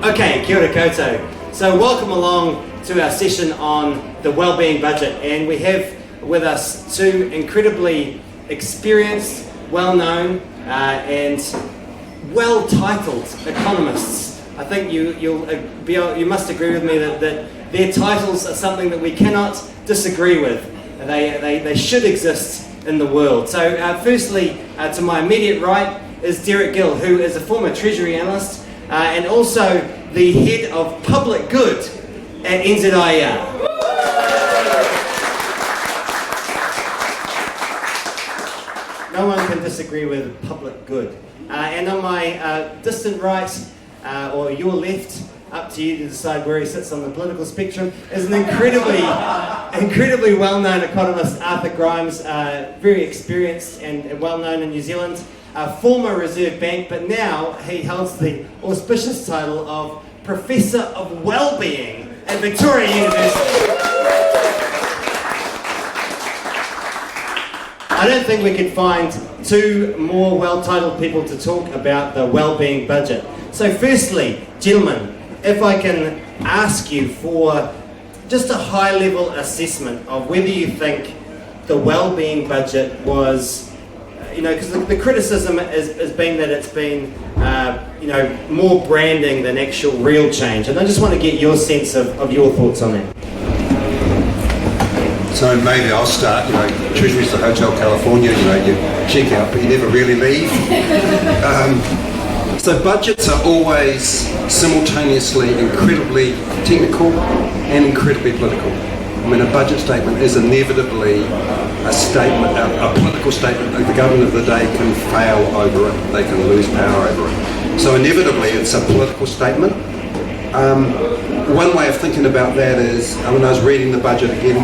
Okay, kia ora koutou. So welcome along to our session on the wellbeing budget, and we have with us two incredibly experienced, well-known and well-titled economists. I think you must agree with me that their titles are something that we cannot disagree with. They should exist in the world. So firstly, to my immediate right is Gill, who is a former Treasury analyst and also the head of public good at NZIER. No one can disagree with public good. And on my distant right, or your left, up to you to decide where he sits on the political spectrum, is an incredibly well-known economist, Arthur Grimes, very experienced and well-known in New Zealand, a former Reserve Bank, but now he holds the auspicious title of Professor of Wellbeing at Victoria University. I don't think we could find two more well-titled people to talk about the wellbeing budget. So firstly, gentlemen, if I can ask you for just a high-level assessment of whether you think the wellbeing budget was, because the criticism has been that it's been, more branding than actual real change. And I just want to get your sense of your thoughts on that. So maybe I'll start, Treasury's the Hotel California, you check out, but you never really leave. So budgets are always simultaneously incredibly technical and incredibly political. I mean, a budget statement is inevitably a statement, a political statement. The government of the day can fail over it, they can lose power over it. So inevitably it's a political statement. One way of thinking about that is, when I was reading the budget again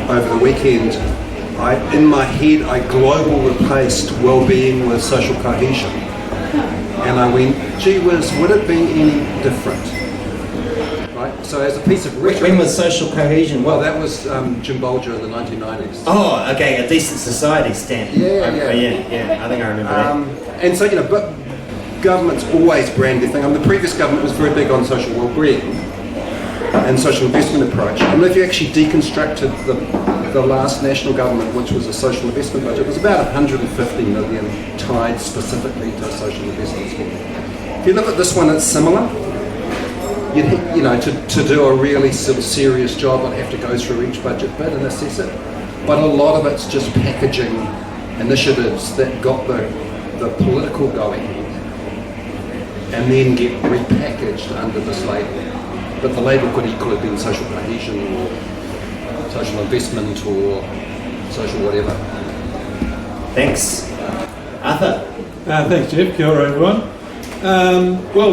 over the weekend, in my head I global replaced well-being with social cohesion. And I went, gee whiz, would it be any different? Right? So as a piece of rhetoric... When was social cohesion? Well, that was Jim Bolger in the 1990s. Oh, okay, a decent society stamp. Yeah. I think I remember that. And so, but governments always brand their thing. The previous government was very big on social well-being and social investment approach. And if you actually deconstructed the last national government, which was a social investment budget, it was about 150 million tied specifically to social investment scheme. If you look at this one, it's similar. To do a really sort of serious job, I'd have to go through each budget bit and assess it. But a lot of it's just packaging initiatives that got the political going and then get repackaged under this label. But the label could equally have been social cohesion or social investment or social whatever. Thanks. Arthur? Thanks, Geoff. Kia ora, everyone. Well,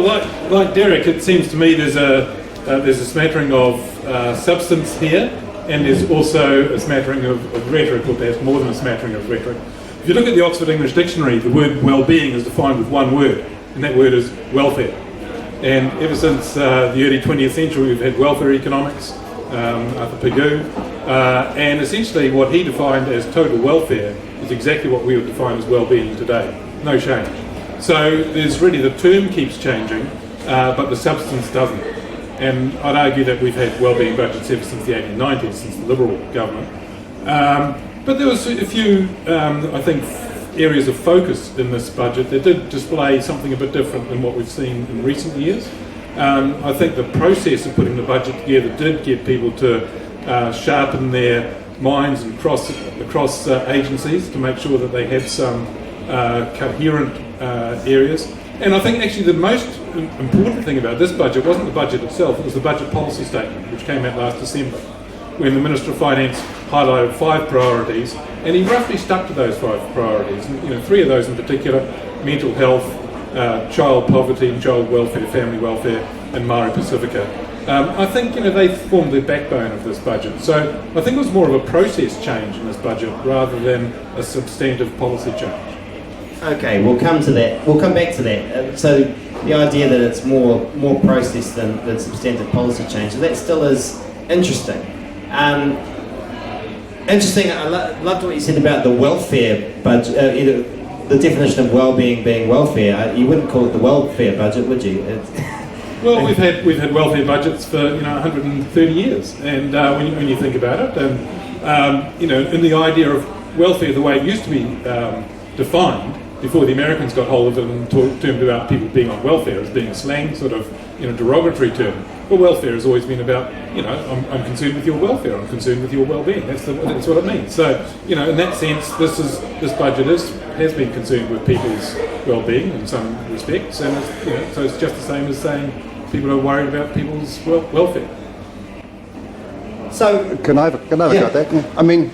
like Derek, it seems to me there's a smattering of substance here, and there's also a smattering of rhetoric, or perhaps more than a smattering of rhetoric. If you look at the Oxford English Dictionary, the word well-being is defined with one word, and that word is welfare. And ever since the early 20th century, we've had welfare economics, Arthur Pigou, and essentially what he defined as total welfare is exactly what we would define as well-being today. No change. So there's really, the term keeps changing, but the substance doesn't. And I'd argue that we've had well-being budgets ever since the 1890s, since the Liberal government. But there was a few, I think, areas of focus in this budget that did display something a bit different than what we've seen in recent years. I think the process of putting the budget together did get people to sharpen their minds and across agencies to make sure that they had some coherent areas. And I think actually the most important thing about this budget wasn't the budget itself, it was the budget policy statement, which came out last December, when the Minister of Finance highlighted 5 priorities, and he roughly stuck to those 5 priorities. And, 3 of those in particular: mental health, child poverty, child welfare, family welfare, and Māori Pacifica. I think they formed the backbone of this budget. So I think it was more of a process change in this budget rather than a substantive policy change. Okay, we'll come to that. We'll come back to that. So the idea that it's more process than substantive policy change, so that still is interesting. Interesting. I loved what you said about the welfare budget. The definition of well-being being welfare. You wouldn't call it the welfare budget, would you? Well, we've had welfare budgets for 130 years, and when you think about it, and in the idea of welfare, the way it used to be defined before the Americans got hold of it and termed about people being on welfare as being a slang sort of derogatory term. Well, welfare has always been about I'm concerned with your welfare, I'm concerned with your well-being. That's what it means. So in that sense, this budget has been concerned with people's well-being in some respects, and so it's just the same as saying people are worried about people's welfare. So Can I have a go at that? I mean,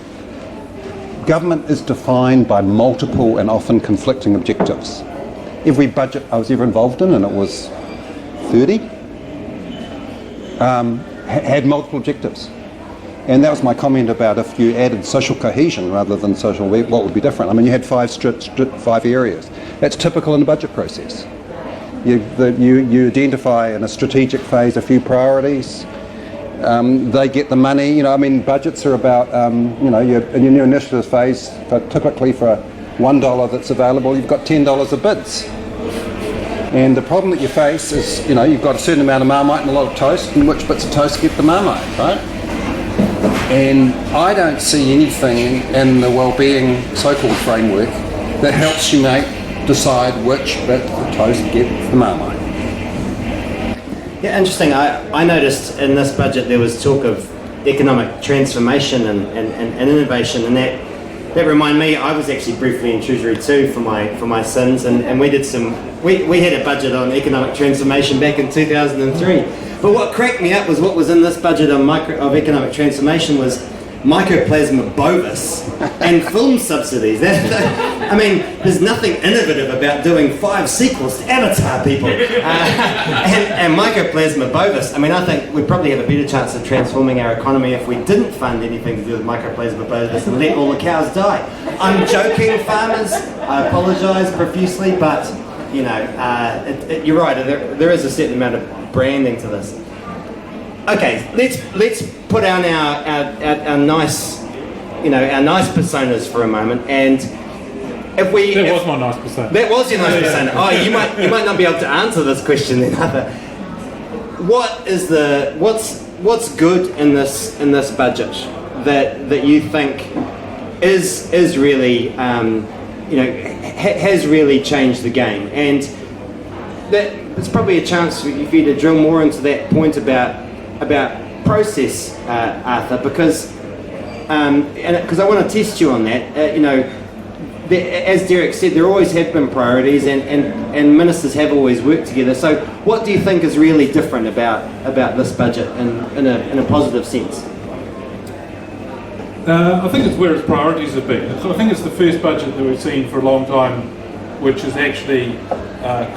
government is defined by multiple and often conflicting objectives. Every budget I was ever involved in, and it was 30, had multiple objectives. And that was my comment about if you added social cohesion rather than social, what would be different? I mean, you had five areas. That's typical in the budget process. You identify in a strategic phase a few priorities. They get the money. Budgets are about, in your new initiatives phase, typically for $1 that's available, you've got $10 of bids. And the problem that you face is, you've got a certain amount of Marmite and a lot of toast, and which bits of toast get the Marmite, right? And I don't see anything in the wellbeing so-called framework that helps you decide which bit of toast gets the Marmite. yeah, interesting. I noticed in this budget there was talk of economic transformation and innovation, and that reminded me. I was actually briefly in Treasury too for my sins, and we did we had a budget on economic transformation back in 2003. But what cracked me up was what was in this budget of economic transformation was Mycoplasma bovis and film subsidies. There's nothing innovative about doing 5 sequels to Avatar, people. And Mycoplasma bovis, I think we probably have a better chance of transforming our economy if we didn't fund anything to do with Mycoplasma bovis and let all the cows die. I'm joking, farmers. I apologise profusely, but you're right. There is a certain amount of branding to this. Okay, let's put on our nice, our nice personas for a moment, and if we that was my nice persona. That was your nice persona. Oh, you might not be able to answer this question then either. What's good in this budget that you think is really has really changed the game, and that it's probably a chance for you to drill more into that point about process, Arthur, because I want to test you on that. As Derek said, there always have been priorities, and ministers have always worked together. So, what do you think is really different about this budget in a positive sense? I think it's where its priorities have been. I think it's the first budget that we've seen for a long time which has actually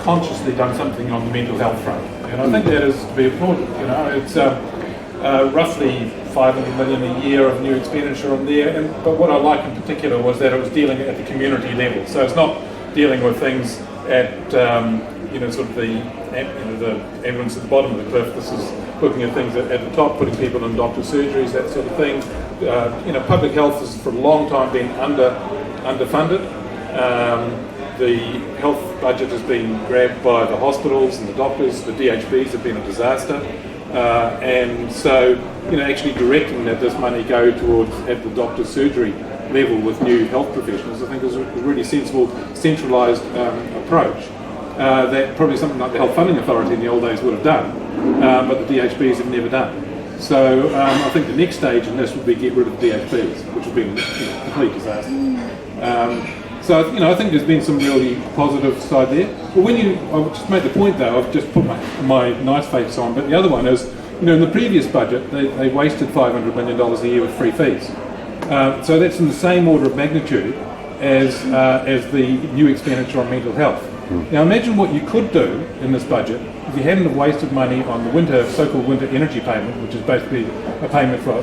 consciously done something on the mental health front. And I think that is to be applauded. It's roughly $500 million a year of new expenditure on there. But what I like in particular was that it was dealing at the community level. So it's not dealing with things at sort of the ambulance at the bottom of the cliff. This is looking at things at the top, putting people in doctor's surgeries, that sort of thing. Public health has for a long time been underfunded. The health budget has been grabbed by the hospitals and the doctors. The DHBs have been a disaster, and so actually directing that this money go towards at the doctor's surgery level with new health professionals, I think is a really sensible, centralised approach. That probably something like the Health Funding Authority in the old days would have done, but the DHBs have never done. So I think the next stage in this would be get rid of the DHBs, which would be a complete disaster. So I think there's been some really positive side there. But I just made the point though, I've just put my nice face on, but the other one is, in the previous budget, they wasted $500 million a year with free fees. So that's in the same order of magnitude as the new expenditure on mental health. Now imagine what you could do in this budget if you hadn't have wasted money on the so-called winter energy payment, which is basically a payment for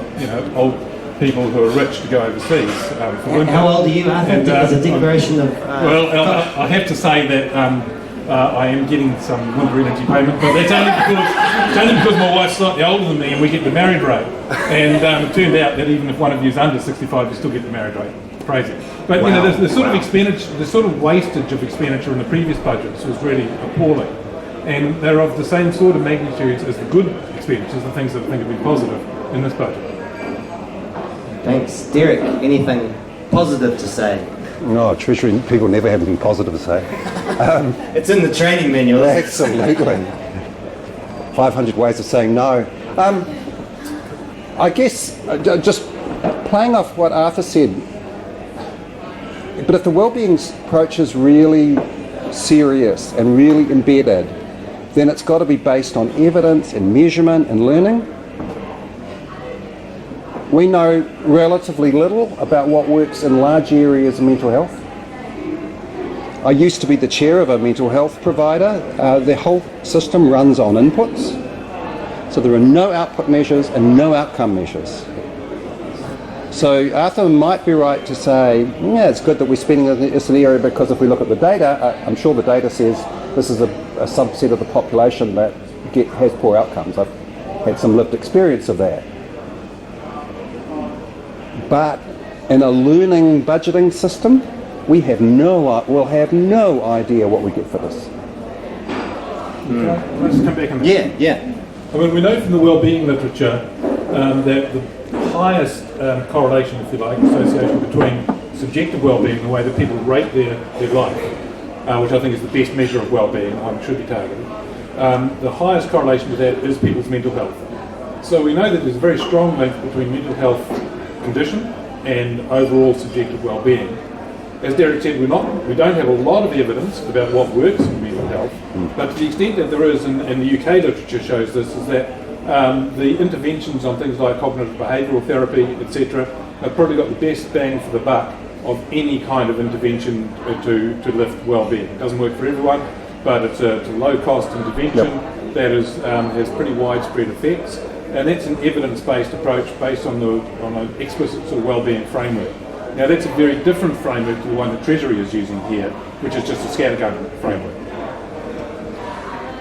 old people who are rich to go overseas. How old are you, Arthur? As a declaration of... I have to say that I am getting some winter energy payment, but that's only because my wife's slightly older than me and we get the married rate. And it turned out that even if one of you is under 65, you still get the married rate. Crazy. But the sort of expenditure, the sort of wastage of expenditure in the previous budgets was really appalling. and they're of the same sort of magnitudes as the good expenditures, the things that I think have been positive in this budget. Thanks. Derek, anything positive to say? No, Treasury people never have anything positive to say. It's in the training manual. Absolutely. 500 ways of saying no. I guess, just playing off what Arthur said, but if the wellbeing approach is really serious and really embedded, then it's got to be based on evidence and measurement and learning. We know relatively little about what works in large areas of mental health. I used to be the chair of a mental health provider. The whole system runs on inputs. So there are no output measures and no outcome measures. So Arthur might be right to say, yeah, it's good that we're spending this in the area because if we look at the data, I'm sure the data says this is a subset of the population that has poor outcomes. I've had some lived experience of that. But in a learning budgeting system, we'll have no idea what we get for this. Can I just come back on that? Yeah. I mean, we know from the wellbeing literature that the highest correlation, if you like, association between subjective wellbeing and the way that people rate their life, which I think is the best measure of wellbeing, one should be targeted. The highest correlation to that is people's mental health. So we know that there's a very strong link between mental health condition and overall subjective well-being. As Derek said, we don't have a lot of evidence about what works in mental health, but to the extent that there is, and the UK literature shows this, is that the interventions on things like cognitive behavioural therapy, etc., have probably got the best bang for the buck of any kind of intervention to lift well-being. It doesn't work for everyone, but it's a low-cost intervention that has pretty widespread effects. And that's an evidence-based approach based on an explicit sort of wellbeing framework. Now that's a very different framework to the one that Treasury is using here, which is just a scattergun framework.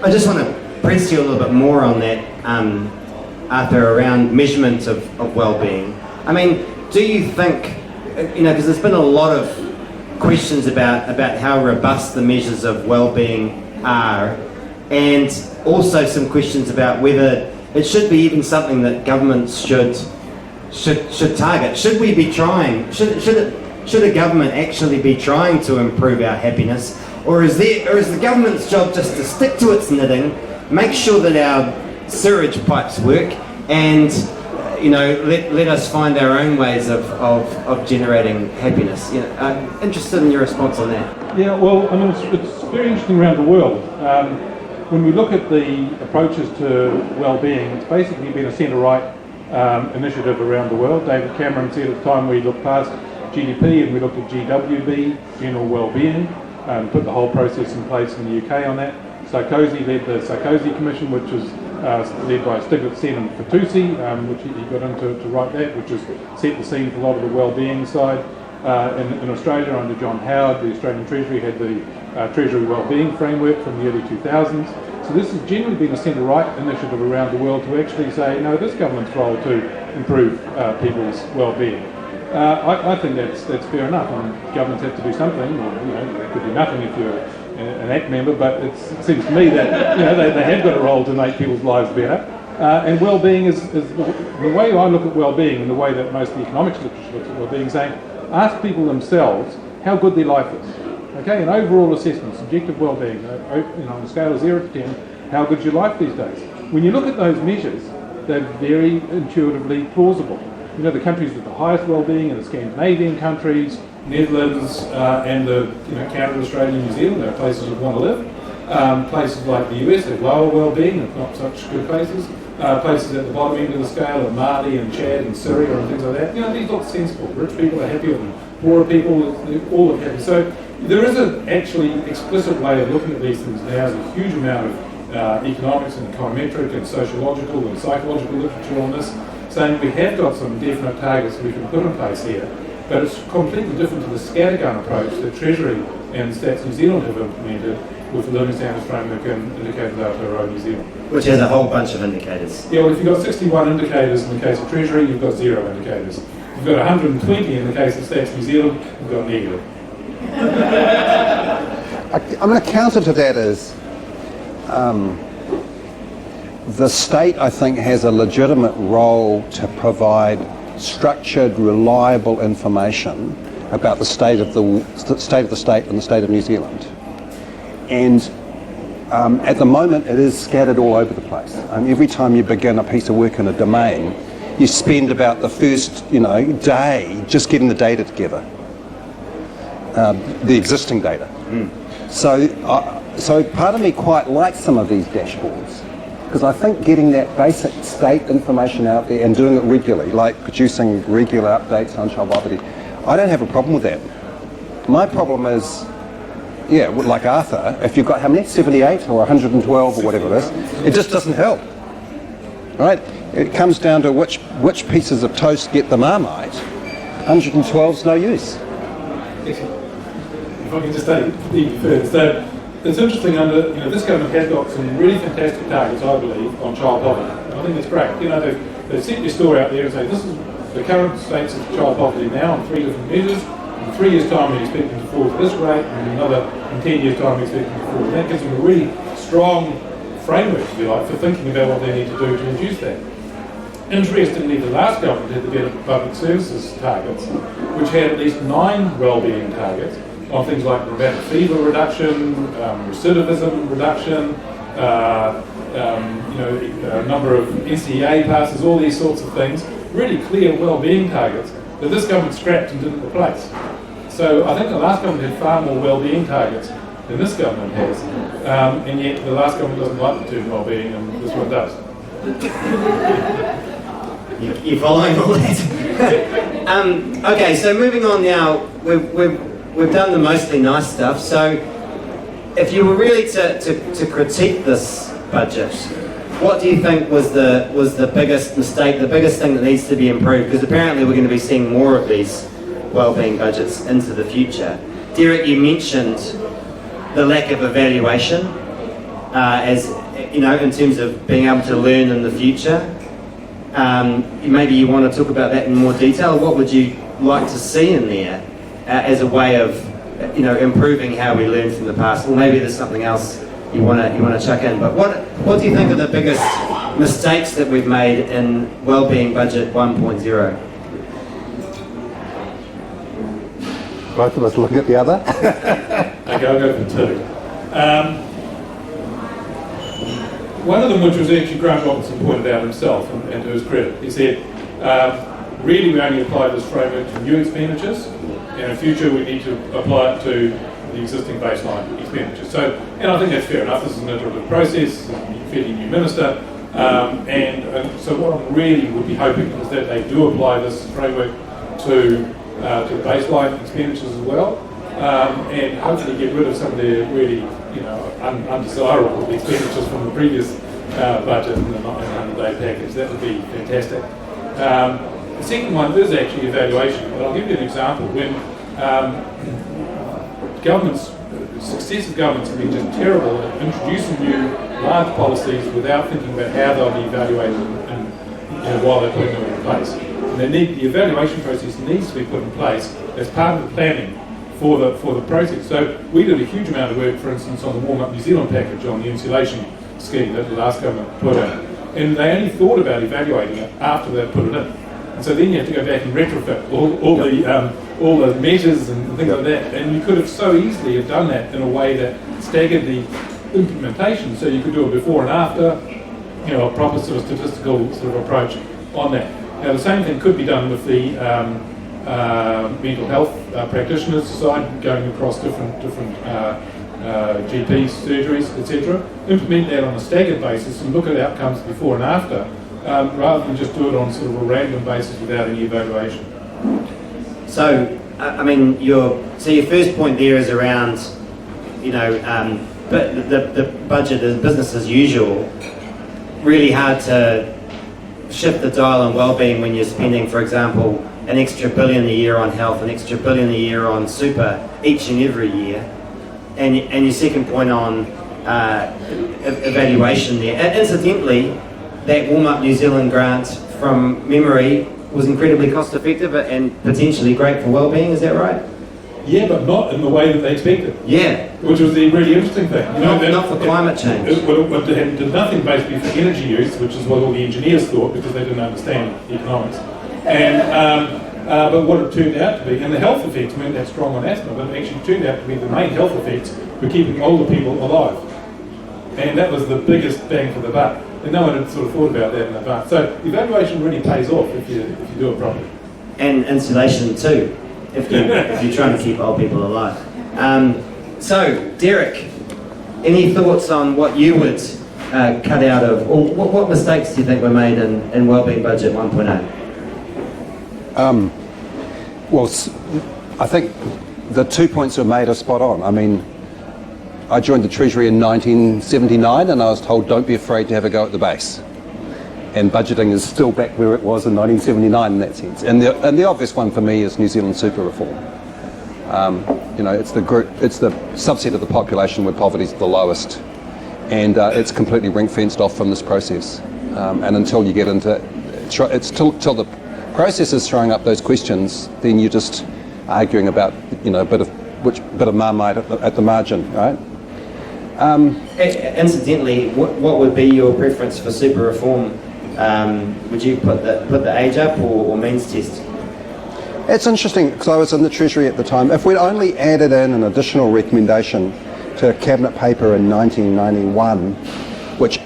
I just want to press you a little bit more on that, Arthur, around measurement of wellbeing. I mean, do you think, because there's been a lot of questions about how robust the measures of wellbeing are, and also some questions about whether it should be even something that governments should target. Should we be trying? Should a government actually be trying to improve our happiness, or is the government's job just to stick to its knitting, make sure that our sewage pipes work, and let us find our own ways of generating happiness? I'm interested in your response on that. Yeah, well, I mean, it's very interesting around the world. When we look at the approaches to well-being, it's basically been a centre-right initiative around the world. David Cameron said at the time we looked past GDP and we looked at GWB, general well-being, put the whole process in place in the UK on that. Sarkozy led the Sarkozy Commission, which was led by Stiglitz and Fitoussi, which he got into to write that, which has set the scene for a lot of the well-being side. In Australia, under John Howard, the Australian Treasury had the Treasury Wellbeing Framework from the early 2000s. So this has generally been a centre-right initiative around the world to actually say, no, it is government's role to improve people's well-being. I think that's fair enough. I mean, governments have to do something, or they could do nothing if you're an ACT member, but it seems to me that they have got a role to make people's lives better. And well-being is the way I look at well-being, and the way that most of the economics literature looks at well-being, saying, ask people themselves how good their life is. Okay, an overall assessment, subjective well-being, on a scale of 0 to 10, how good's your life these days? When you look at those measures, they're very intuitively plausible. The countries with the highest well-being are the Scandinavian countries, Netherlands, and Canada, Australia, New Zealand. They're places you'd want to live. Places like the US have lower well-being, if not such good places. Places at the bottom end of the scale are Mali and Chad and Syria and things like that. These look sensible. Rich people are happier than poorer people, all are happy. So there is an actually explicit way of looking at these things now. There's a huge amount of economics and econometric and sociological and psychological literature on this, saying we have got some definite targets we can put in place here, but it's completely different to the scattergun approach that Treasury and Stats New Zealand have implemented with the Learning Standards Framework and Indicator Data Row New Zealand. Which has a whole bunch of indicators. Yeah, well, if you've got 61 indicators in the case of Treasury, you've got 0 indicators. If you've got 120 in the case of Stats New Zealand, you've got negative. I'm going to counter to that is, the state, I think, has a legitimate role to provide structured, reliable information about the state of the state and the state of New Zealand. And at the moment, it is scattered all over the place. Every time you begin a piece of work in a domain, you spend about the first, day just getting the data together, the existing data. So part of me quite likes some of these dashboards, because I think getting that basic state information out there and doing it regularly, like producing regular updates on child poverty, I don't have a problem with that. My problem is, like Arthur, if you've got how many? 78 or 112 or whatever it is, it just doesn't help. Right? It comes down to which pieces of toast get the Marmite. 112's no use. If I can just take it further. So it's interesting this government has got some really fantastic targets, I believe, on child poverty. And I think it's great. They've set their story out there and say this is the current states of child poverty now on 3 different measures. In 3 years' time, we're expecting to fall to this rate, and in 10 years' time, we're expecting to fall. And that gives them a really strong framework, if you like, for thinking about what they need to do to reduce that. Interestingly, the last government had the Better Public Services targets, which had at least 9 wellbeing targets on things like rheumatic fever reduction, recidivism reduction, a number of NZIER passes, all these sorts of things. Really clear wellbeing targets that this government scrapped and didn't replace. So I think the last government had far more wellbeing targets than this government has, and yet the last government doesn't like the term wellbeing, and this one does. You're following all that? Okay, so moving on now, we've done the mostly nice stuff. So if you were really to critique this budget, what do you think was the biggest mistake, the biggest thing that needs to be improved? Because apparently we're going to be seeing more of these wellbeing budgets into the future. Derek, you mentioned the lack of evaluation as in terms of being able to learn in the future. Maybe you want to talk about that in more detail. What would you like to see in there as a way of improving how we learn from the past? Or maybe there's something else you want to chuck in. But what do you think are the biggest mistakes that we've made in Wellbeing Budget 1.0? Both of us looking at the other. Okay, I'll go for 2. One of them, which was actually Grant Robinson pointed out himself, and to his credit, he said, really we only apply this framework to new expenditures, and in future we need to apply it to the existing baseline expenditures. So, and I think that's fair enough. This is an iterative process, a fairly new minister, and so what I really would be hoping is that they do apply this framework to baseline expenditures as well, and hopefully get rid of some of their really undesirable expenditures from the previous budget and the 100-day package. That would be fantastic. The second one is actually evaluation, but I'll give you an example. When successive governments have been just terrible at introducing new large policies without thinking about how they'll be evaluated and while they're putting them in place. And the evaluation process needs to be put in place as part of the planning for the process. So we did a huge amount of work, for instance, on the Warm Up New Zealand package on the insulation scheme that the last government put in. And they only thought about evaluating it after they put it in. And so then you have to go back and retrofit all the measures and things like that. And you could have so easily have done that in a way that staggered the implementation, so you could do it before and after, a proper sort of statistical sort of approach on that. Now the same thing could be done with the mental health practitioners side, going across different GPs, surgeries, etc. Implement that on a staggered basis and look at outcomes before and after, rather than just do it on sort of a random basis without any evaluation. So, your first point there is around, but the budget is business as usual. Really hard to shift the dial on wellbeing when you're spending, for example, an extra $1 billion a year on health, an extra $1 billion a year on super each and every year. And your second point on evaluation there. Incidentally, that Warm Up New Zealand grant, from memory, was incredibly cost effective and potentially great for wellbeing. Is that right? Yeah, but not in the way that they expected. Yeah. Which was the really interesting thing. Not for climate change. It did nothing basically for energy use, which is what all the engineers thought because they didn't understand economics. And but what it turned out to be, and the health effects weren't that strong on asthma, but it actually turned out to be the main health effects were keeping older people alive. And that was the biggest bang for the buck. And no one had sort of thought about that in advance. So evaluation really pays off if you do it properly. And insulation too, if you're trying to keep old people alive. So, Derek, any thoughts on what you would cut out of, or what mistakes do you think were made in Wellbeing Budget 1.0? Well, I think the 2 points were made are spot on. I mean, I joined the Treasury in 1979 and I was told don't be afraid to have a go at the base. And budgeting is still back where it was in 1979 in that sense. And the obvious one for me is New Zealand super reform. It's the subset of the population where poverty is the lowest, and it's completely ring-fenced off from this process. And until you get into till the process is throwing up those questions, then you're just arguing about a bit of Marmite at the margin, right? Incidentally, what would be your preference for super reform? Would you put the age up or means test? It's interesting because I was in the Treasury at the time. If we'd only added in an additional recommendation to a cabinet paper in 1991, which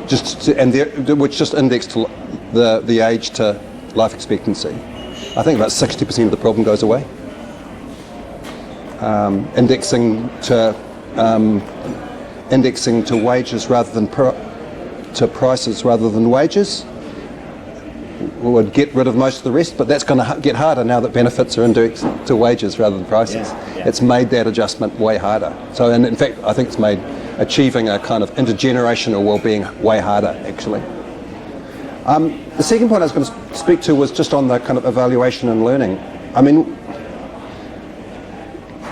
just indexed the age to life expectancy, I think about 60% of the problem goes away. Indexing to wages rather than to prices rather than wages would get rid of most of the rest, but that's going to get harder now that benefits are indexed to wages rather than prices. Yeah. It's made that adjustment way harder. So, and in fact, I think it's made achieving a kind of intergenerational well-being way harder, actually. The second point I was going to speak to was just on the kind of evaluation and learning. I mean,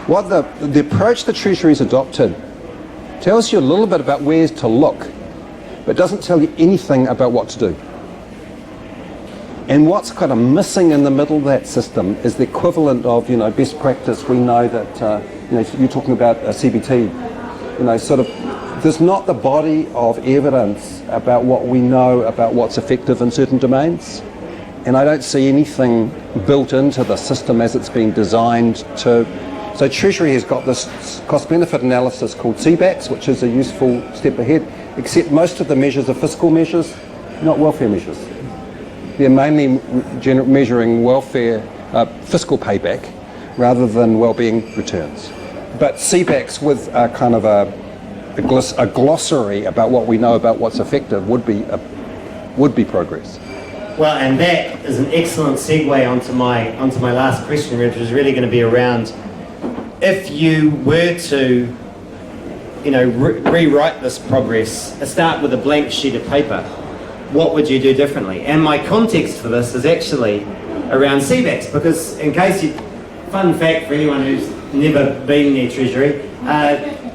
what the approach the Treasury's adopted tells you a little bit about where to look, but doesn't tell you anything about what to do. And what's kind of missing in the middle of that system is the equivalent of, best practice. We know that, you're talking about CBT, sort of, there's not the body of evidence about what we know about what's effective in certain domains. And I don't see anything built into the system as it's been designed to. So Treasury has got this cost-benefit analysis called CBACS, which is a useful step ahead, except most of the measures are fiscal measures, not welfare measures. They're mainly measuring welfare, fiscal payback, rather than well-being returns. But CBACS with a kind of a glossary about what we know about what's effective would be progress. Well, and that is an excellent segue onto my last question, which was really going to be around if you were to, rewrite this progress, start with a blank sheet of paper, what would you do differently? And my context for this is actually around CBACS, because fun fact for anyone who's never been near Treasury,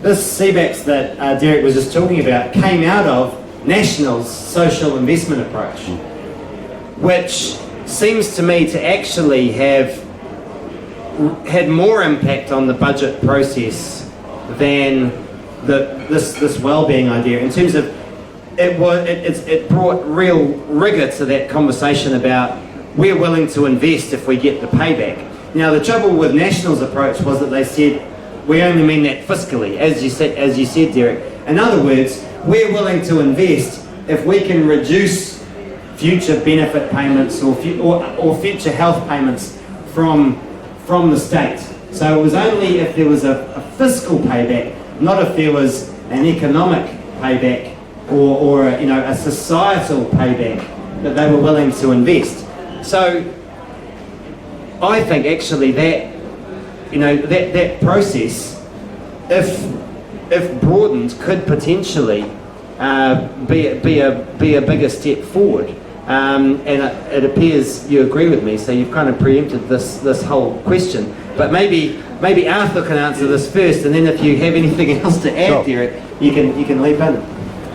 this CBACS that Derek was just talking about came out of National's social investment approach, which seems to me to actually have had more impact on the budget process than this well-being idea, in terms of it brought real rigour to that conversation about we're willing to invest if we get the payback. Now the trouble with National's approach was that they said we only mean that fiscally, as you said, Derek. In other words, we're willing to invest if we can reduce future benefit payments or future health payments from the state. So it was only if there was a fiscal payback, not if there was an economic payback or a societal payback, that they were willing to invest. So I think actually that that process, if broadened, could potentially be a bigger step forward. And it appears you agree with me, so you've kind of preempted this whole question. But maybe Arthur can answer this first, and then if you have anything else to add, Derek, you can leap in.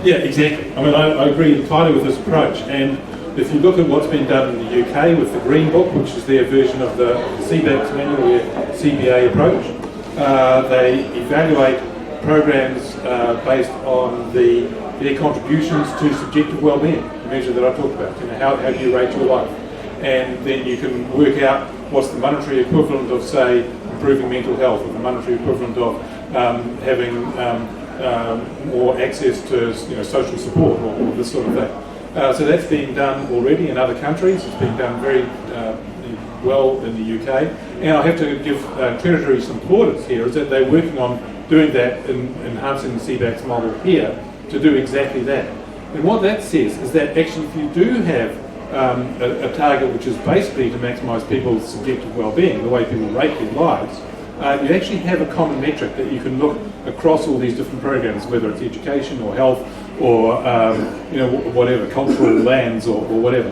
Yeah, exactly. I mean, I agree entirely with this approach, and If you look at what's been done in the UK with the Green Book, which is their version of the CBAC's manual, their CBA approach, they evaluate programs based on their contributions to subjective well-being, the measure that I talked about. How do you rate your life? And then you can work out what's the monetary equivalent of, say, improving mental health, or the monetary equivalent of having more access to social support, or this sort of thing. So that's being done already in other countries. It's been done very well in the UK. And I have to give Treasury some plaudits here, is that they're working on doing that, in enhancing the CBAC's model here to do exactly that. And what that says is that actually if you do have a target which is basically to maximise people's subjective well-being, the way people rate their lives, you actually have a common metric that you can look across all these different programs, whether it's education or health or whatever, cultural lands or whatever.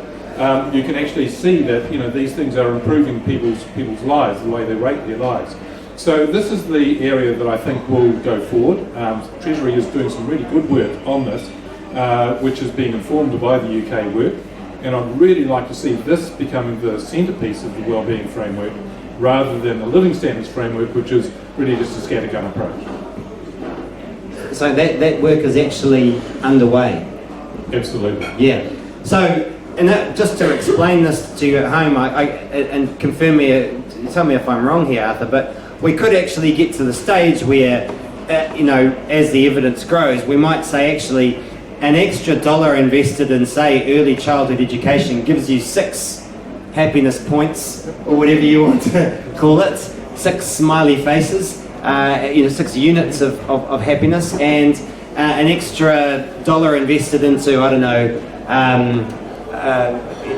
You can actually see that these things are improving people's lives, the way they rate their lives. So this is the area that I think will go forward. Treasury is doing some really good work on this, which is being informed by the UK work. And I'd really like to see this becoming the centrepiece of the wellbeing framework, rather than the living standards framework, which is really just a scattergun approach. So that work is actually underway. Absolutely. Yeah. So, and that, just to explain this to you at home, and confirm me, tell me if I'm wrong here, Arthur, but we could actually get to the stage where, as the evidence grows, we might say actually an extra $1 invested in, say, early childhood education gives you 6 happiness points, or whatever you want to call it, 6 smiley faces, 6 units of happiness, and an extra $1 invested into, I don't know,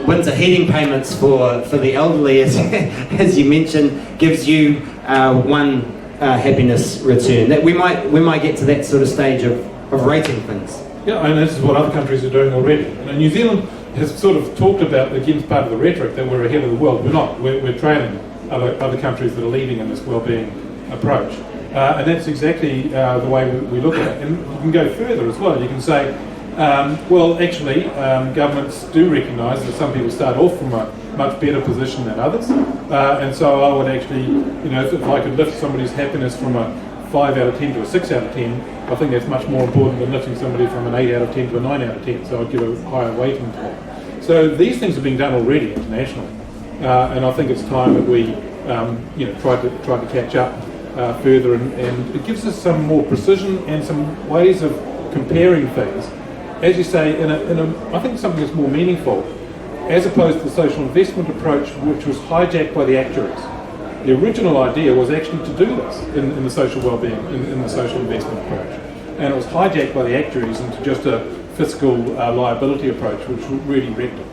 winter heating payments for the elderly, as you mentioned, gives you 1 happiness return. That we might get to that sort of stage of rating things. Yeah, and this is what other countries are doing already. New Zealand has sort of talked about, again, part of the rhetoric, that we're ahead of the world. We're not. We're trailing other countries that are leading in this wellbeing approach. And that's exactly the way we look at it. And you can go further as well. You can say, governments do recognise that some people start off from a much better position than others. And so I would actually, if I could lift somebody's happiness from a 5 out of 10 to a 6 out of 10, I think that's much more important than lifting somebody from an 8 out of 10 to a 9 out of 10, so I'd give a higher weighting to that. So these things are being done already internationally, and I think it's time that we try to catch up further, and it gives us some more precision and some ways of comparing things, as you say, in a I think something that's more meaningful, as opposed to the social investment approach, which was hijacked by the actuaries. The original idea was actually to do this in the social wellbeing, in the social investment approach. And it was hijacked by the actuaries into just a fiscal liability approach, which really wrecked it.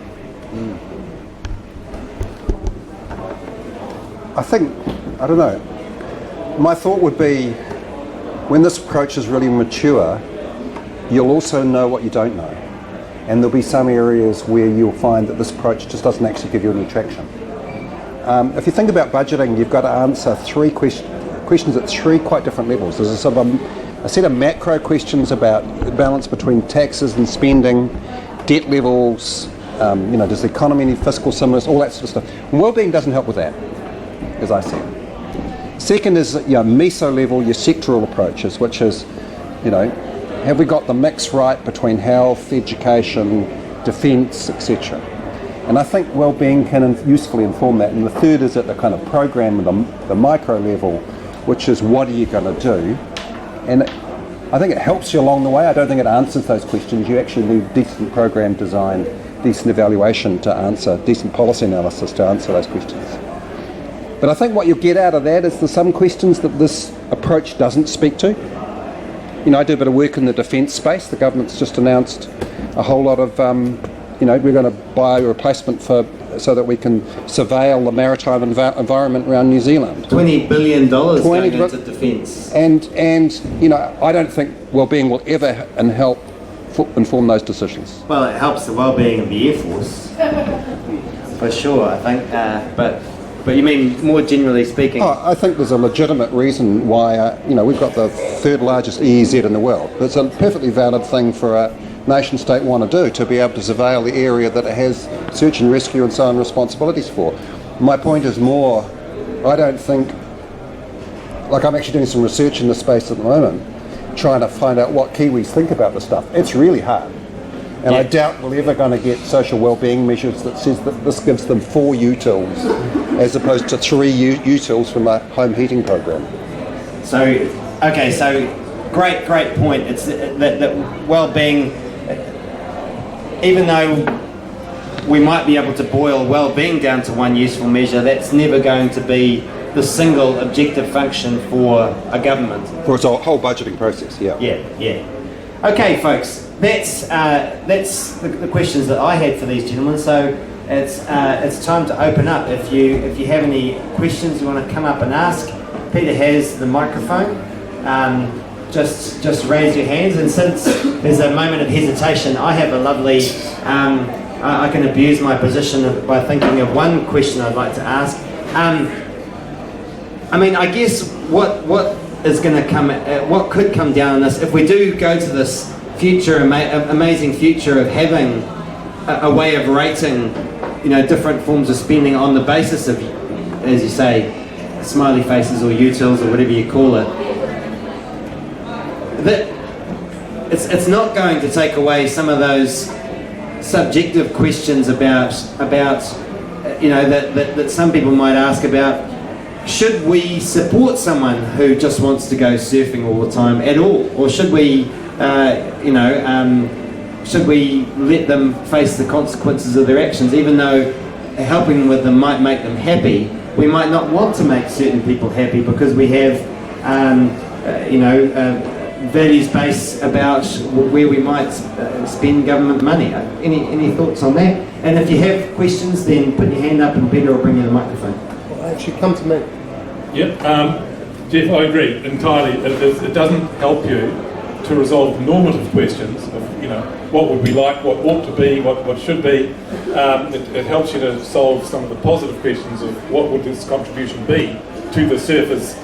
I don't know, my thought would be, when this approach is really mature, you'll also know what you don't know. And there'll be some areas where you'll find that this approach just doesn't actually give you any traction. If you think about budgeting, you've got to answer 3 questions at 3 quite different levels. There's a sort of a set of macro questions about the balance between taxes and spending, debt levels, does the economy need fiscal stimulus, all that sort of stuff. And wellbeing doesn't help with that, as I see it. Second is meso level, your sectoral approaches, which is, have we got the mix right between health, education, defence, etc. And I think wellbeing can usefully inform that. And the third is at the kind of program, the micro level, which is what are you going to do? And I think it helps you along the way. I don't think it answers those questions. You actually need decent program design, decent evaluation to answer, decent policy analysis to answer those questions. But I think what you'll get out of that is there's some questions that this approach doesn't speak to. I do a bit of work in the defence space. The government's just announced a whole lot of we're going to buy a replacement so that we can surveil the maritime environment around New Zealand. $20 billion going into defence. And I don't think wellbeing will ever inform those decisions. Well, it helps the wellbeing of the Air Force, for sure, I think. But you mean more generally speaking? I think there's a legitimate reason why we've got the 3rd largest EEZ in the world. It's a perfectly valid thing for nation state want to do to be able to surveil the area that it has search and rescue and so on responsibilities for. My point is more, I don't think, like I'm actually doing some research in this space at the moment, trying to find out what Kiwis think about this stuff. It's really hard. And I doubt we're ever going to get social wellbeing measures that says that this gives them 4 utils as opposed to 3 utils from a home heating program. So, okay, so great point. It's that well-being, even though we might be able to boil well-being down to one useful measure, that's never going to be the single objective function for a government. For its whole budgeting process, yeah. Yeah. Okay, folks, that's the questions that I had for these gentlemen. So it's time to open up. If you have any questions you want to come up and ask, Peter has the microphone. Just raise your hands, and since there's a moment of hesitation, I have a lovely. I can abuse my position by thinking of one question I'd like to ask. I mean, I guess what is going to come, what could come down on this, if we do go to this future, amazing future of having a way of rating, different forms of spending on the basis of, as you say, smiley faces or utils or whatever you call it, that it's not going to take away some of those subjective questions about that some people might ask about. Should we support someone who just wants to go surfing all the time at all, or should we, should we let them face the consequences of their actions, even though helping with them might make them happy? We might not want to make certain people happy because we have, values based about where we might spend government money. Any thoughts on that? And if you have questions, then put your hand up and Peter will bring you the microphone. Well, actually, come to me. Yep, Geoff, I agree entirely. It doesn't help you to resolve normative questions of, what would we like, what ought to be, what should be. It helps you to solve some of the positive questions of what would this contribution be to the surfer's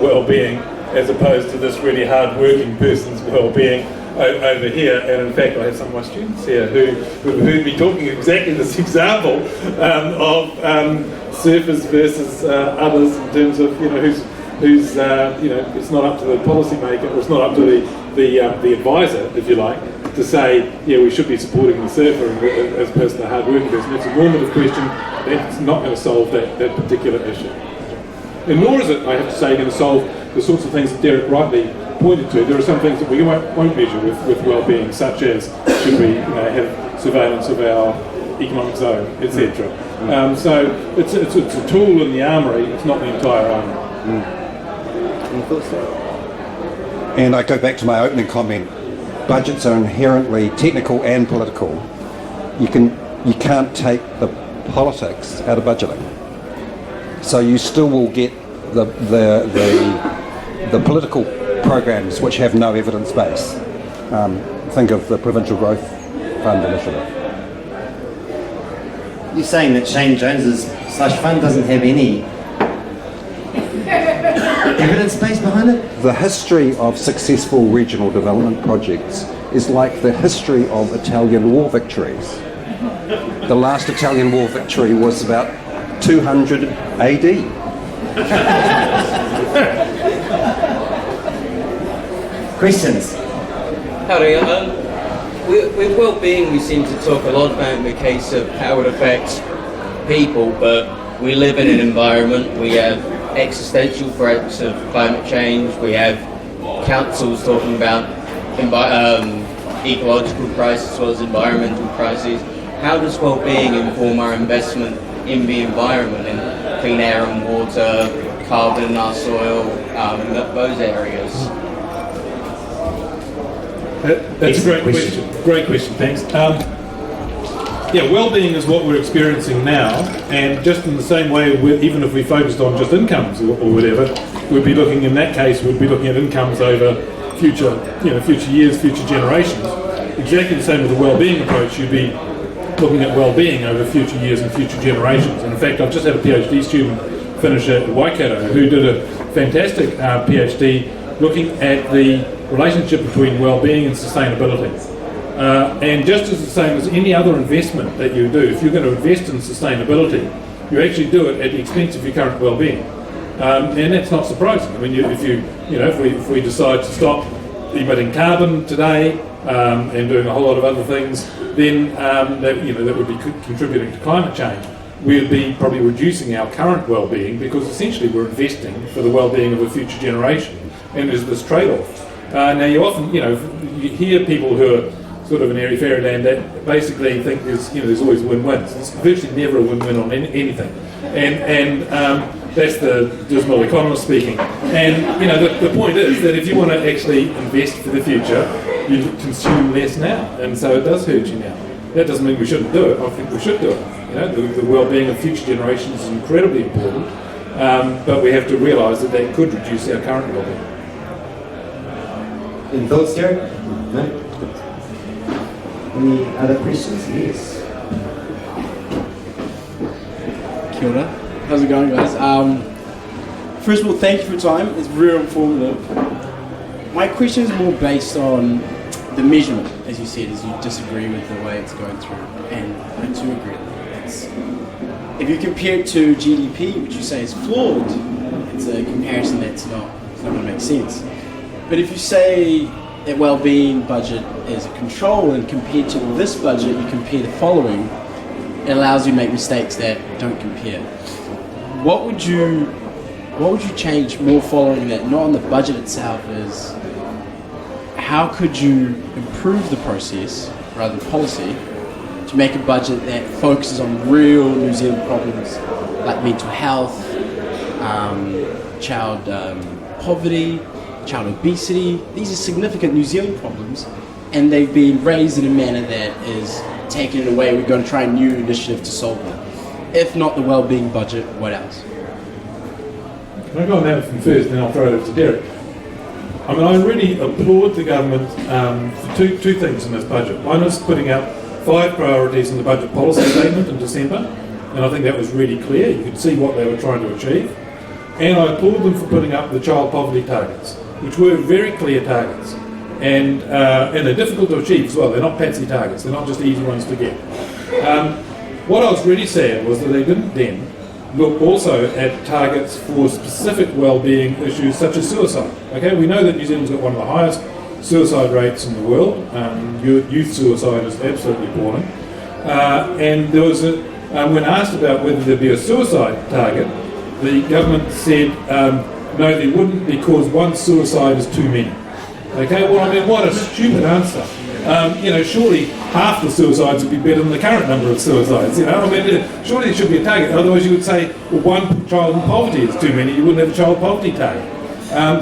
well-being, as opposed to this really hard-working person's well-being over here. And in fact, I have some of my students here who heard me talking exactly this example of surfers versus others in terms of who's it's not up to the policymaker, or it's not up to the advisor, if you like, to say we should be supporting the surfer as opposed to the hard-working person. It's a normative question. That's not going to solve that particular issue. And nor is it, I have to say, going to solve the sorts of things that Derek rightly pointed to. There are some things that we won't measure with well-being, such as should we have surveillance of our economic zone, etc. So it's a tool in the armoury. It's not the entire armoury. Any thoughts there? And I go back to my opening comment. Budgets are inherently technical and political. You can't take the politics out of budgeting. So you still will get the political programs which have no evidence base. Think of the Provincial Growth Fund initiative. You're saying that Shane Jones's slush fund doesn't have any evidence base behind it? The history of successful regional development projects is like the history of Italian war victories. The last Italian war victory was about 200 AD. Questions? Howdy. With well-being, we seem to talk a lot about the case of how it affects people, but we live in an environment, we have existential threats of climate change, we have councils talking about ecological crisis as well as environmental crises. How does well-being inform our investment in the environment, in clean air and water, carbon in our soil, those areas? That's a great question. Great question, thanks. Well-being is what we're experiencing now, and just in the same way, even if we focused on just incomes or whatever, we'd be looking, in that case, we'd be looking at incomes over future years, future generations. Exactly the same with the well-being approach. You'd be looking at well-being over future years and future generations. And in fact, I've just had a PhD student finish at Waikato who did a fantastic PhD looking at the relationship between well-being and sustainability. And just as the same as any other investment that you do, if you're going to invest in sustainability, you actually do it at the expense of your current well-being. And that's not surprising. I mean, if we decide to stop emitting carbon today and doing a whole lot of other things, then that would be contributing to climate change. We'd be probably reducing our current well-being because essentially we're investing for the well-being of a future generation, and there's this trade-off. Now you often, you hear people who are sort of in airy fairyland that basically think there's always win-wins. There's virtually never a win-win on anything, and that's the dismal economist speaking. And the point is that if you want to actually invest for the future, you consume less now, and so it does hurt you now. That doesn't mean we shouldn't do it. I think we should do it. The well-being of future generations is incredibly important, but we have to realise that could reduce our current well-being. Any thoughts, Derek? No? Any other questions? Yes. Kia ora. How's it going, guys? First of all, thank you for your time. It's very informative. My question is more based on the measurement, as you said, as you disagree with the way it's going through, and I do agree. If you compare it to GDP, which you say is flawed, it's a comparison that's not going to make sense. But if you say that well-being budget is a control, and compared to this budget, you compare the following, it allows you to make mistakes that don't compare. What would you change more following that, not on the budget itself, is how could you improve the process, rather than policy, to make a budget that focuses on real New Zealand problems like mental health, child poverty, child obesity. These are significant New Zealand problems, and they've been raised in a manner that is taken in a way we're going to try a new initiative to solve them. If not the well-being budget, what else? Can I go on that from first, then I'll throw it over to Derek. I mean, I really applaud the government for two things in this budget. One is putting out 5 priorities in the budget policy statement in December, and I think that was really clear. You could see what they were trying to achieve. And I applaud them for putting up the child poverty targets, which were very clear targets. And they're difficult to achieve as well. They're not patsy targets. They're not just easy ones to get. What I was really sad was that they didn't then look also at targets for specific well-being issues such as suicide. Okay, we know that New Zealand's got one of the highest suicide rates in the world. Youth suicide is absolutely appalling. And there was when asked about whether there'd be a suicide target, the government said no, there wouldn't, because one suicide is too many. Okay, well, I mean, what a stupid answer. Surely half the suicides would be better than the current number of suicides. I mean, surely there should be a target. Otherwise, you would say, well, one child in poverty is too many. You wouldn't have a child poverty target.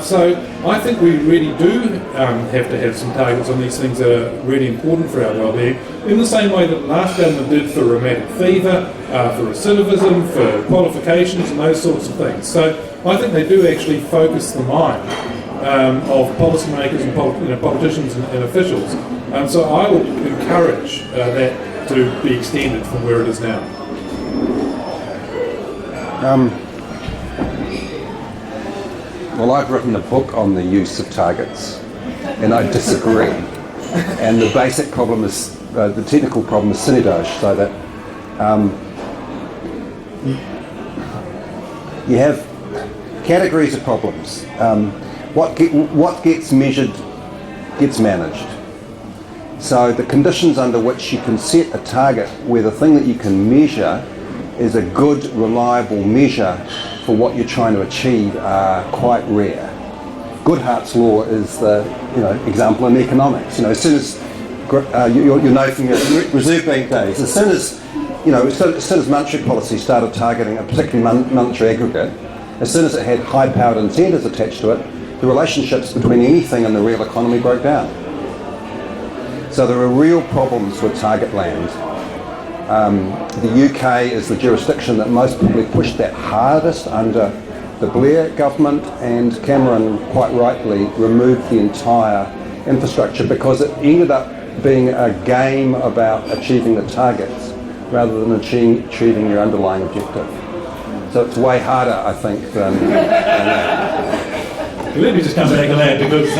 So I think we really do have to have some targets on these things that are really important for our well-being, in the same way that the last government did for rheumatic fever, for recidivism, for qualifications and those sorts of things. So I think they do actually focus the mind of policymakers and politicians and officials. So I would encourage that to be extended from where it is now. Well, I've written a book on the use of targets, and I disagree. And the basic problem is, the technical problem is synodage, so that you have categories of problems. What gets measured gets managed. So the conditions under which you can set a target where the thing that you can measure is a good, reliable measure for what you're trying to achieve are quite rare. Goodhart's law is the example in economics. As soon as you know from your Reserve Bank days, as soon as monetary policy started targeting a particular monetary aggregate, as soon as it had high-powered incentives attached to it, the relationships between anything and the real economy broke down. So there are real problems with target land. The UK is the jurisdiction that most probably pushed that hardest under the Blair government, and Cameron quite rightly removed the entire infrastructure because it ended up being a game about achieving the targets rather than achieving your underlying objective. So it's way harder, I think, than that. Let me just come back on that, because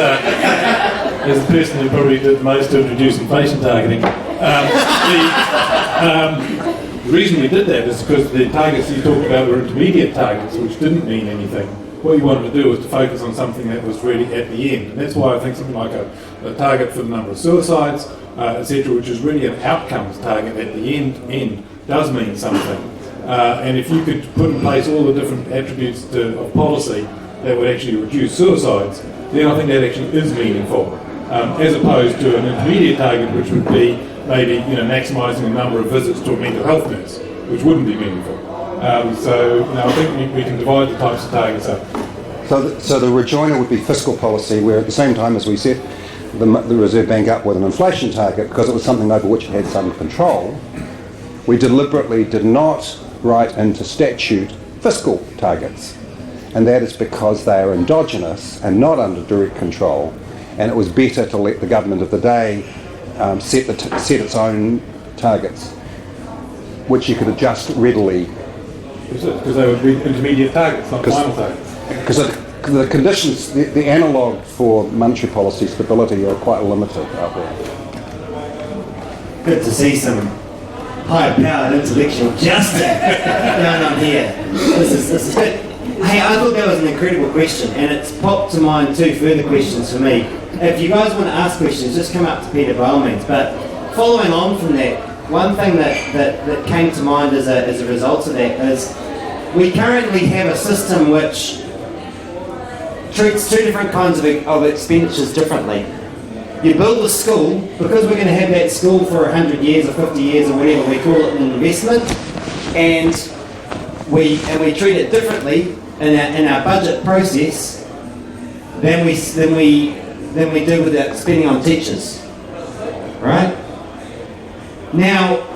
as the person who probably did the most to introduce inflation targeting. The reason we did that is because the targets you talked about were intermediate targets, which didn't mean anything. What you wanted to do was to focus on something that was really at the end. And that's why I think something like a target for the number of suicides, etc., which is really an outcomes target at the end does mean something. And if you could put in place all the different attributes of policy that would actually reduce suicides, then I think that actually is meaningful, as opposed to an intermediate target, which would be maybe maximising the number of visits to a mental health nurse, which wouldn't be meaningful. So I think we can divide the types of targets up. So the rejoinder would be fiscal policy, where at the same time as we set the Reserve Bank up with an inflation target, because it was something over which it had some control, we deliberately did not write into statute fiscal targets. And that is because they are endogenous and not under direct control, and it was better to let the government of the day set its own targets, which you could adjust readily. Because they would be intermediate targets, not final targets. Because the conditions, the analogue for monetary policy stability are quite limited out there. Good to see some high-powered intellectual justice down on here. This is good. Hey, I thought that was an incredible question, and it's popped to mind two further questions for me. If you guys want to ask questions, just come up to Peter by all means. But following on from that, one thing that came to mind as a result of that is we currently have a system which treats two different kinds of expenditures differently. You build a school, because we're going to have that school for 100 years or 50 years or whatever, we call it an investment, and we treat it differently in our budget process than we do with our spending on teachers, right? Now,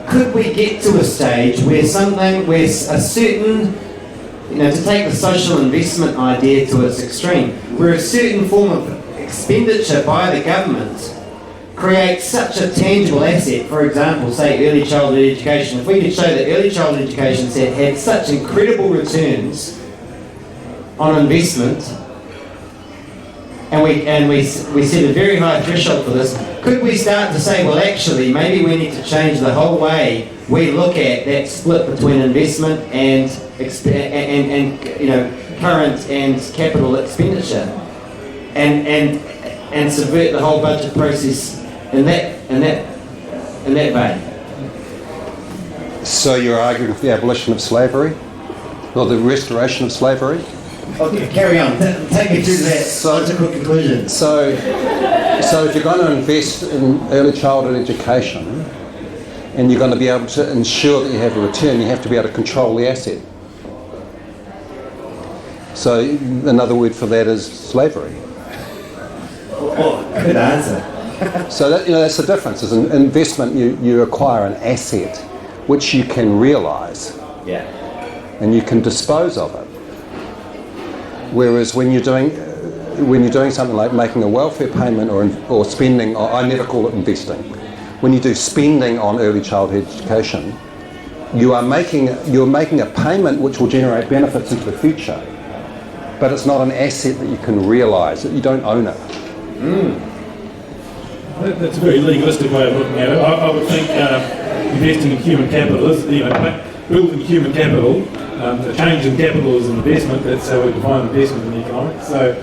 could we get to a stage where a certain, to take the social investment idea to its extreme, where a certain form of expenditure by the government creates such a tangible asset, for example, say early childhood education. If we could show that early childhood education had such incredible returns on investment, and we set a very high threshold for this, could we start to say, well, actually, maybe we need to change the whole way we look at that split between investment and current and capital expenditure, and subvert the whole budget process in that vein? So you're arguing for the abolition of slavery, or the restoration of slavery? Okay, carry on. Take me through that logical conclusion. So if you're going to invest in early childhood education, and you're going to be able to ensure that you have a return, you have to be able to control the asset. So another word for that is slavery. Oh, good answer. So that's the difference. As an investment, you acquire an asset which you can realise, and you can dispose of it. Whereas when you're doing something like making a welfare payment or spending, or I never call it investing. When you do spending on early childhood education, you're making a payment which will generate benefits into the future, but it's not an asset that you can realise. That you don't own it. That's a very legalistic way of looking at it. I would think investing in human capital is, building human capital. A change in capital is an investment. That's how we define investment in economics. So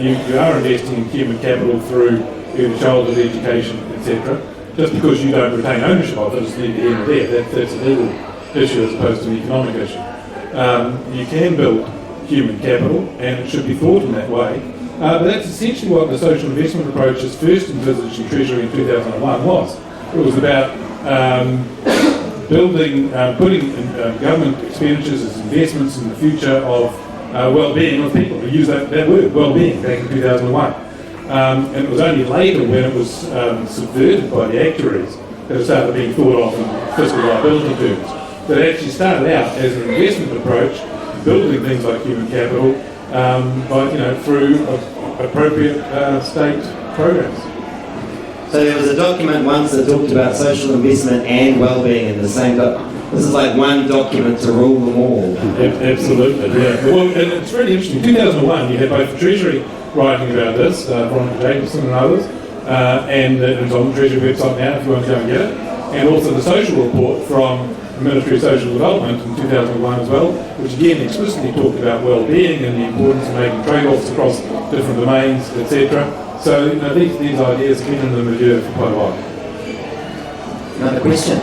you are investing in human capital through early childhood education, etc. Just because you don't retain ownership of it is the end there. That's a legal issue as opposed to an economic issue. You can build human capital, and it should be thought in that way. But that's essentially what the social investment approach as first envisaged in Treasury in 2001 was. It was about putting government expenditures as investments in the future of well-being of people. We used that word, well-being, back in 2001. And it was only later, when it was subverted by the actuaries, that it started being thought of in fiscal liability terms. That it actually started out as an investment approach, building things like human capital, through appropriate state programs. So there was a document once that talked about social investment and well-being in the same document. This is like one document to rule them all. Absolutely, yeah. Well, and it's really interesting. In 2001, you had both the Treasury writing about this, Veronica Jacobson and others, and it's on the Treasury website now if you want to go and get it. And also the social report from the Ministry of Social Development in 2001 as well, which again explicitly talked about well-being and the importance of making trade-offs across different domains, etc. So these ideas have been in the milieu for quite a while. Another question?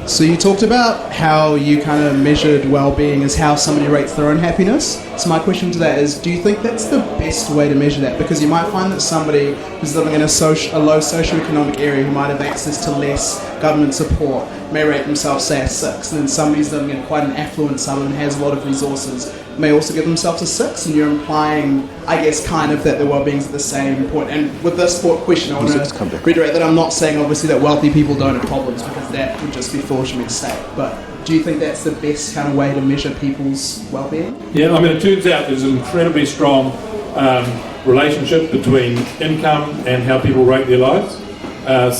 So you talked about how you kind of measured well-being as how somebody rates their own happiness. So my question to that is, do you think that's the best way to measure that? Because you might find that somebody who's living in a low socioeconomic area who might have access to less government support may rate themselves, say, a 6, and then somebody who's living in quite an affluent suburb and has a lot of resources may also give themselves a 6, and you're implying, I guess, kind of that their well-being's at the same point. And with this question, I want to reiterate that I'm not saying, obviously, that wealthy people don't have problems, because that would just be foolish of me to say. But do you think that's the best kind of way to measure people's well-being? Yeah, I mean, it turns out there's an incredibly strong relationship between income and how people rate their lives. On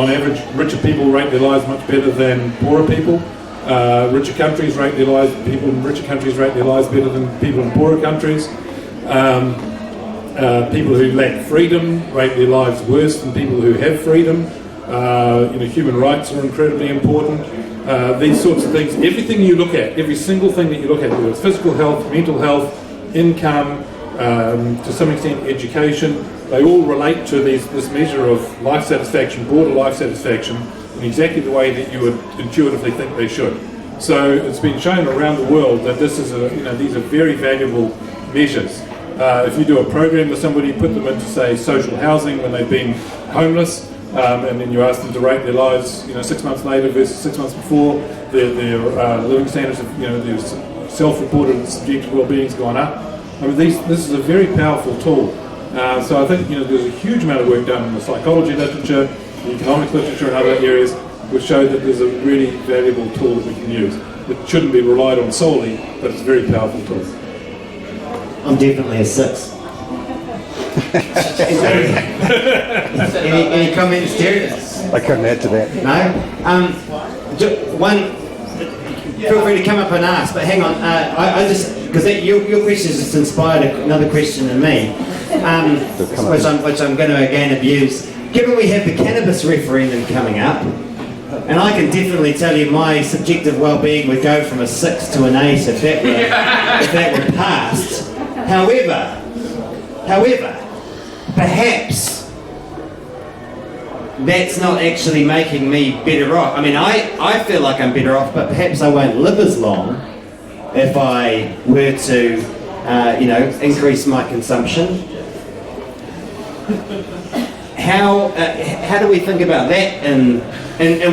average, richer people rate their lives much better than poorer people. Richer countries rate their lives. People in richer countries rate their lives better than people in poorer countries. People who lack freedom rate their lives worse than people who have freedom. Human rights are incredibly important. These sorts of things. Everything you look at, every single thing that you look at, whether it's physical health, mental health, income, to some extent education, they all relate to this measure of life satisfaction, broader life satisfaction, in exactly the way that you would intuitively think they should. So it's been shown around the world that this is these are very valuable measures. If you do a program with somebody, put them into, say, social housing when they've been homeless, and then you ask them to rate their lives, 6 months later versus 6 months before, their living standards, their self-reported and subjective well-being's gone up. I mean, this is a very powerful tool. So I think there's a huge amount of work done in the psychology literature, the economics literature, and other areas which show that there's a really valuable tool that we can use. It shouldn't be relied on solely, but it's a very powerful tool. I'm definitely a 6. any comments, Terry? I couldn't add to that. No? Feel free to come up and ask, but hang on. I just, because your question just inspired another question in me, which I'm going to again abuse. Given we have the cannabis referendum coming up, and I can definitely tell you my subjective well-being would go from a 6 to an 8 if that were passed. However, perhaps that's not actually making me better off. I mean, I feel like I'm better off, but perhaps I won't live as long if I were to, increase my consumption. How do we think about that in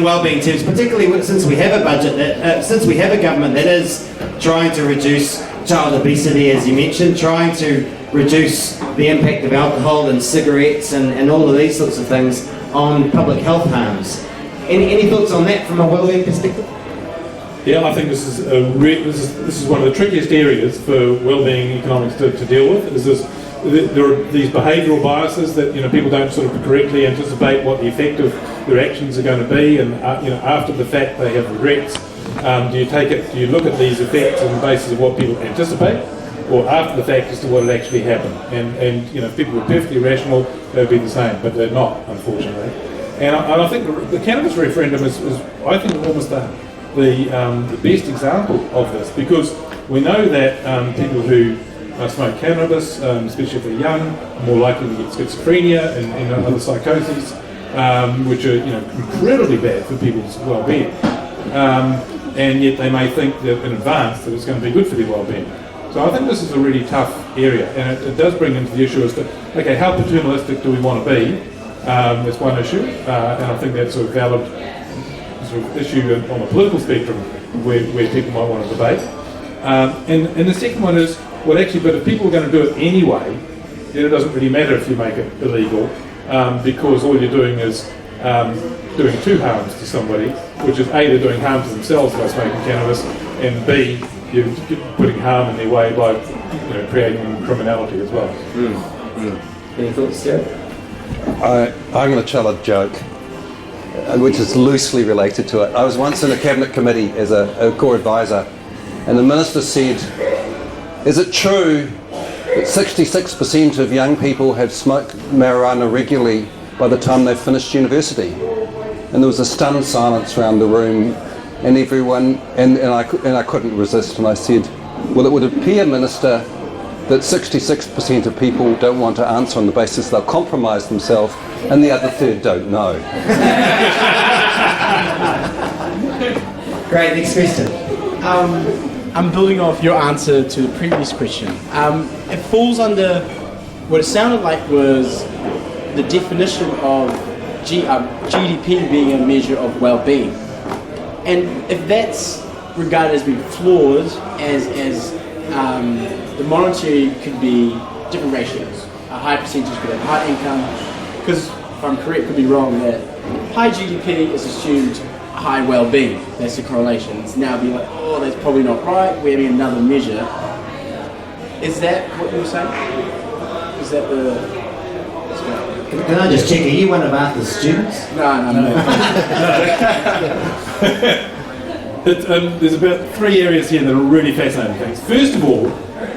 well-being terms, particularly since we have a budget, since we have a government that is trying to reduce child obesity, as you mentioned, trying to reduce the impact of alcohol and cigarettes and all of these sorts of things on public health harms. Any thoughts on that from a well-being perspective? Yeah, I think this is one of the trickiest areas for well-being economics to deal with. There are these behavioural biases that people don't sort of correctly anticipate what the effect of their actions are going to be, and after the fact they have regrets. Do you look at these effects on the basis of what people anticipate, or after the fact as to what had actually happened? And if people were perfectly rational, they would be the same, but they're not, unfortunately. And I think the cannabis referendum is I think, almost the best example of this, because we know that people who smoke cannabis, especially if they're young, are more likely to get schizophrenia and other psychoses, which are incredibly bad for people's well-being. And yet they may think that in advance that it's going to be good for their well-being. So I think this is a really tough area, and it does bring into the issue as to, okay, how paternalistic do we want to be? That's one issue, and I think that's a valid sort of issue on the political spectrum where people might want to debate. And the second one is, well, actually, but if people are going to do it anyway, then it doesn't really matter if you make it illegal, because all you're doing is doing two harms to somebody, which is A, they're doing harm to themselves by smoking cannabis, and B, you're putting harm in their way by creating criminality as well. Any thoughts, Geoff? I'm going to tell a joke, which is loosely related to it. I was once in a cabinet committee as a core advisor, and the minister said, Is it true that 66% of young people have smoked marijuana regularly by the time they've finished university? And there was a stunned silence around the room, and everyone, and I couldn't resist, and I said, well, it would appear, Minister, that 66% of people don't want to answer on the basis they'll compromise themselves, and the other third don't know. Great, next question. I'm building off your answer to the previous question. It falls under what it sounded like was the definition of GDP being a measure of well-being. And if that's regarded as being flawed, as the monetary could be different ratios. A high percentage could have high income, because if I'm correct, could be wrong, that high GDP is assumed high well-being. That's the correlation. It's now being like, oh, that's probably not right, we're having another measure. Is that what you were saying? Is that the... Can I just check, are you one of Arthur's students? No. There's about 3 areas here that are really fascinating things. First of all,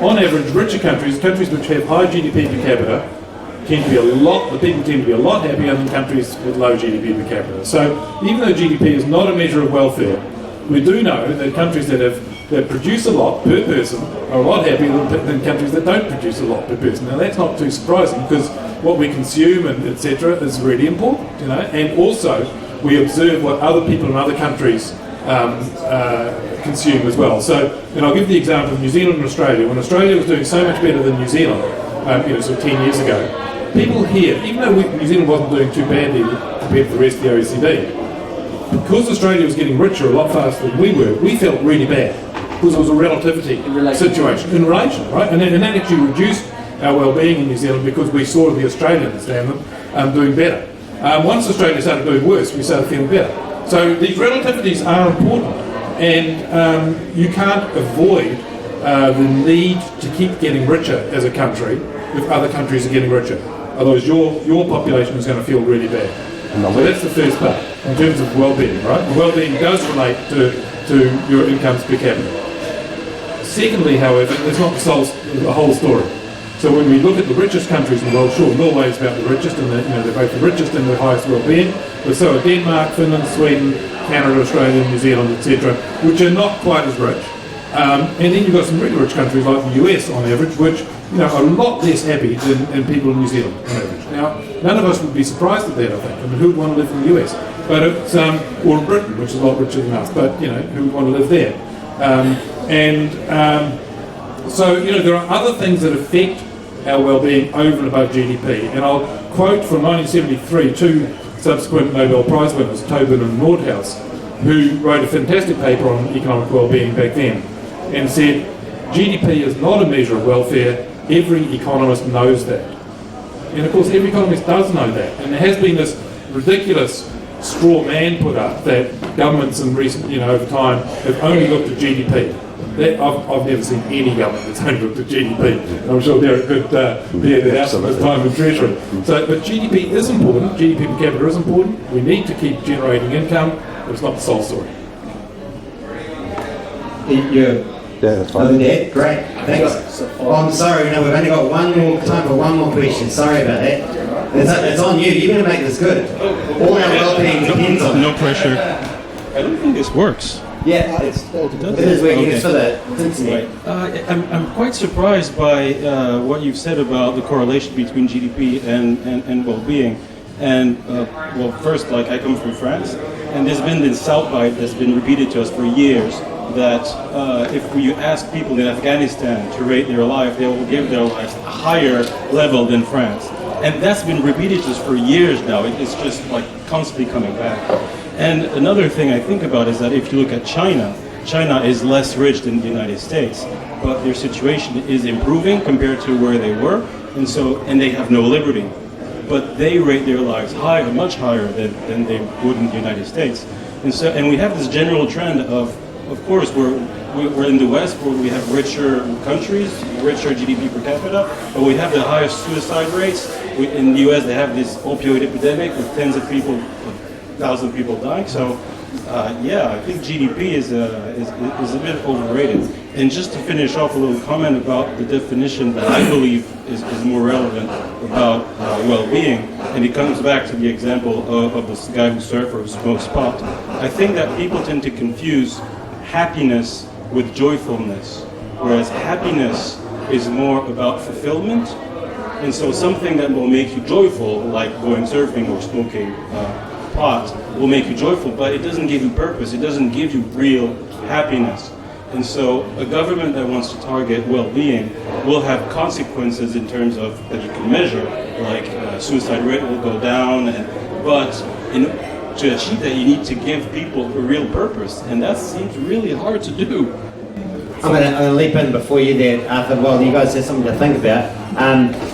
on average, richer countries which have high GDP per capita, the people tend to be a lot happier than countries with low GDP per capita. So even though GDP is not a measure of welfare, we do know that countries that produce a lot per person are a lot happier than countries that don't produce a lot per person. Now that's not too surprising, because what we consume and etc. is really important, and also we observe what other people in other countries consume as well. So, and I'll give the example of New Zealand and Australia. When Australia was doing so much better than New Zealand, sort of 10 years ago, people here, even though New Zealand wasn't doing too badly compared to the rest of the OECD, because Australia was getting richer a lot faster than we were, we felt really bad, because it was a relativity situation, in relation, right? And that actually reduced our well-being in New Zealand, because we saw the Australians, doing better. Once Australia started doing worse, we started feeling better. So these relativities are important, and you can't avoid the need to keep getting richer as a country if other countries are getting richer. Otherwise your population is going to feel really bad. So that's the first part, in terms of well-being, right? Well-being does relate to your incomes per capita. Secondly, however, it's not the whole story. So when we look at the richest countries in the world, sure, Norway is about the richest, and they're both the richest and the highest well-being, but so are Denmark, Finland, Sweden, Canada, Australia, New Zealand, etc., which are not quite as rich. And then you've got some really rich countries like the US on average, which are a lot less happy than people in New Zealand on average. Now, none of us would be surprised at that, I think. I mean, who would want to live in the US? But it's, or in Britain, which is a lot richer than us, but who would want to live there? So there are other things that affect our well-being over and above GDP. And I'll quote from 1973 two subsequent Nobel Prize winners, Tobin and Nordhaus, who wrote a fantastic paper on economic well-being back then, and said, GDP is not a measure of welfare, every economist knows that. And of course every economist does know that, and there has been this ridiculous straw man put up that governments in recent, over time have only looked at GDP. I've never seen any government that's only looked at GDP. I'm sure Derek could bear that out at his time in Treasury. So, but GDP is important, GDP per capita is important, we need to keep generating income, but it's not the sole story. Yeah, that's fine. Great, thanks. Oh, I'm sorry, we've only got time for one more question. Sorry about that. It's on you. You're going to make this good. All our well-being depends on it. No pressure. I don't think this works. Yeah, it is working. It's for the I'm quite surprised by what you've said about the correlation between GDP and well-being. And well, first, I come from France, and there's been this soundbite that's been repeated to us for years, that if you ask people in Afghanistan to rate their life, they will give their lives a higher level than France. And that's been repeated to us for years now. It's just constantly coming back. And another thing I think about is that if you look at China is less rich than the United States, but their situation is improving compared to where they were, and they have no liberty. But they rate their lives higher, much higher than they would in the United States. And we have this general trend of course, we're in the West where we have richer countries, richer GDP per capita, but we have the highest suicide rates. In the US, they have this opioid epidemic with tens of people, 1,000 people dying. So Yeah, I think GDP is a bit overrated. And just to finish off, a little comment about the definition that I believe is more relevant about well-being, and it comes back to the example of this guy who surfed or smokes pot. I think that people tend to confuse happiness with joyfulness, whereas happiness is more about fulfillment. And so something that will make you joyful, like going surfing or smoking pot, will make you joyful, but it doesn't give you purpose. It doesn't give you real happiness. And so a government that wants to target well-being will have consequences in terms of that you can measure, like suicide rate will go down, but to achieve that you need to give people a real purpose, and that seems really hard to do. I'm going to leap in before you there, Arthur. Well, you guys have something to think about.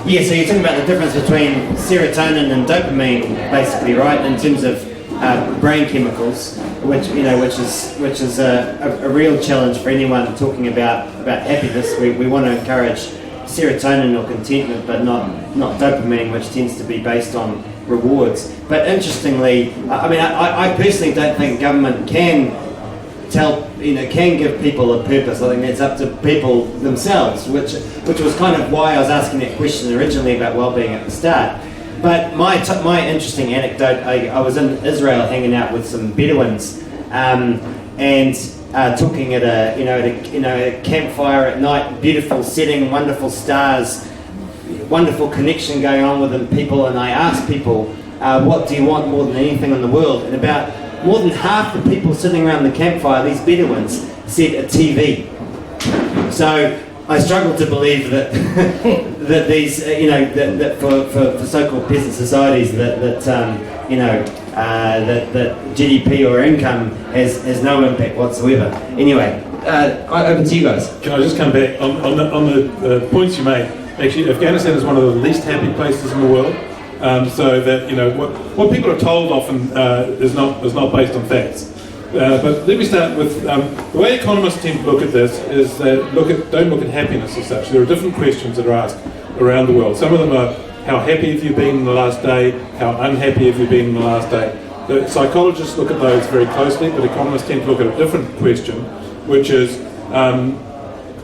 Yeah, so you're talking about the difference between serotonin and dopamine, basically, right? In terms of brain chemicals, which is a real challenge for anyone talking about happiness. We want to encourage serotonin or contentment, but not dopamine, which tends to be based on rewards. But interestingly, I personally don't think government can give people a purpose. I think that's up to people themselves, which was kind of why I was asking that question originally about well-being at the start. But my interesting anecdote, I was in Israel hanging out with some Bedouins, and talking at a campfire at night, beautiful setting, wonderful stars, wonderful connection going on with people. And I asked people, what do you want more than anything in the world? And about more than half the people sitting around the campfire, these Bedouins, said a TV. So I struggle to believe that that these, that for so-called peasant societies that GDP or income has no impact whatsoever. Anyway, over to you guys. Can I just come back on the points you made? Actually, Afghanistan is one of the least happy places in the world. So that what people are told often is not based on facts. But let me start with the way economists tend to look at this is that don't look at happiness as such. There are different questions that are asked around the world. Some of them are how happy have you been in the last day, how unhappy have you been in the last day. The psychologists look at those very closely, but economists tend to look at a different question, which is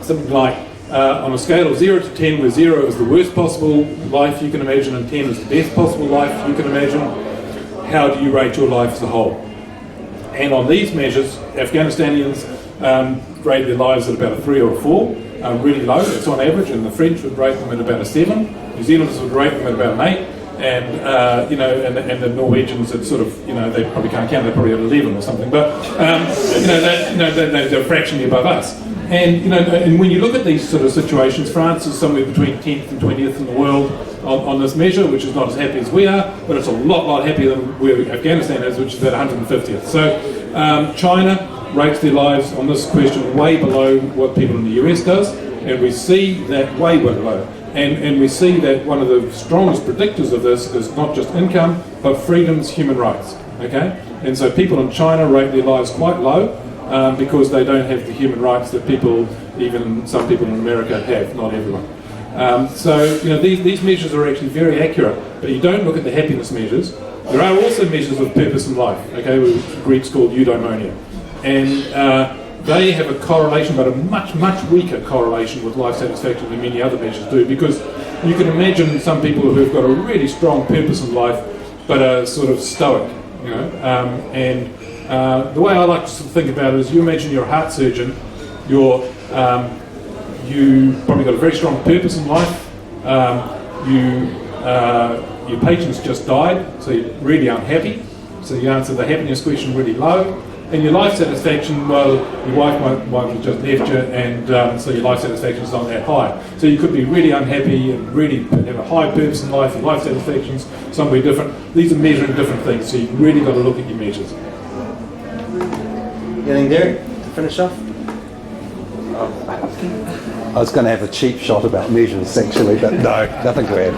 something like on a scale of 0 to 10, where 0 is the worst possible life you can imagine and 10 is the best possible life you can imagine, how do you rate your life as a whole? And on these measures, Afghanistanians rate their lives at about a 3 or a 4, really low, that's on average, and the French would rate them at about a 7, New Zealanders would rate them at about an 8, and the Norwegians at sort of, they probably can't count, they're probably at 11 or something, but they're fractionally above us. And and when you look at these sort of situations, France is somewhere between 10th and 20th in the world on this measure, which is not as happy as we are, but it's a lot happier than where Afghanistan is, which is at 150th. So China rates their lives on this question way below what people in the US does, and we see that way below. And we see that one of the strongest predictors of this is not just income, but freedoms, human rights. Okay, and so people in China rate their lives quite low. Because they don't have the human rights that even some people in America have, not everyone. So these measures are actually very accurate, but you don't look at the happiness measures. There are also measures of purpose in life, okay, which Greeks called eudaimonia. And they have a correlation, but a much weaker correlation with life satisfaction than many other measures do, because you can imagine some people who've got a really strong purpose in life, but are sort of stoic, the way I like to think about it is, you imagine you're a heart surgeon, you probably got a very strong purpose in life, your patient's just died, so you're really unhappy, so you answer the happiness question really low, and your life satisfaction, well, your wife might have just left you, and so your life satisfaction is not that high. So you could be really unhappy and really have a high purpose in life, your life satisfaction's somewhere different. These are measuring different things, so you've really got to look at your measures. Anything there to finish off? I was going to have a cheap shot about measures actually, but no, nothing to add.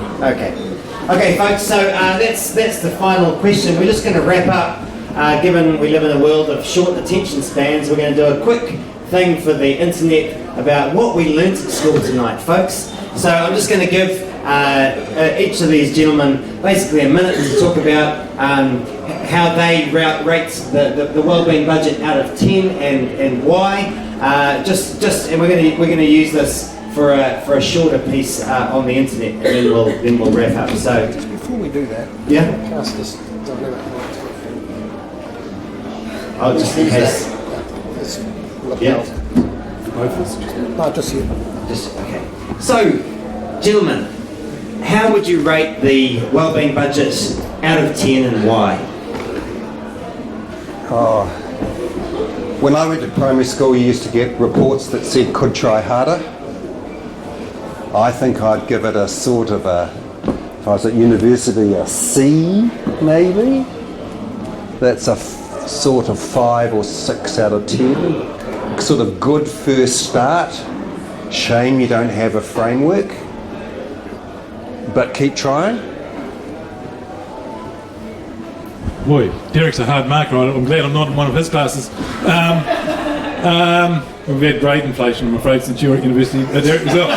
Okay, folks. So that's the final question. We're just going to wrap up. Given we live in a world of short attention spans, we're going to do a quick thing for the internet about what we learnt at school tonight, folks. So I'm just going to give each of these gentlemen basically a minute to talk about how they rate the wellbeing budget out of 10 and why. And we're going to use this for a shorter piece on the internet, and then we'll wrap up. So just before we do that, yeah, pass this. Oh, just in case. Yeah. No, just you. Just okay. So, gentlemen, how would you rate the wellbeing budget out of 10 and why? Oh, when I went to primary school, you used to get reports that said could try harder. I think I'd give it a sort of if I was at university, a C maybe. That's a sort of 5 or 6 out of 10. Sort of good first start. Shame you don't have a framework, but keep trying. Boy, Derek's a hard marker on it. I'm glad I'm not in one of his classes. We've had great inflation, I'm afraid, since you're at university, Derek, as well.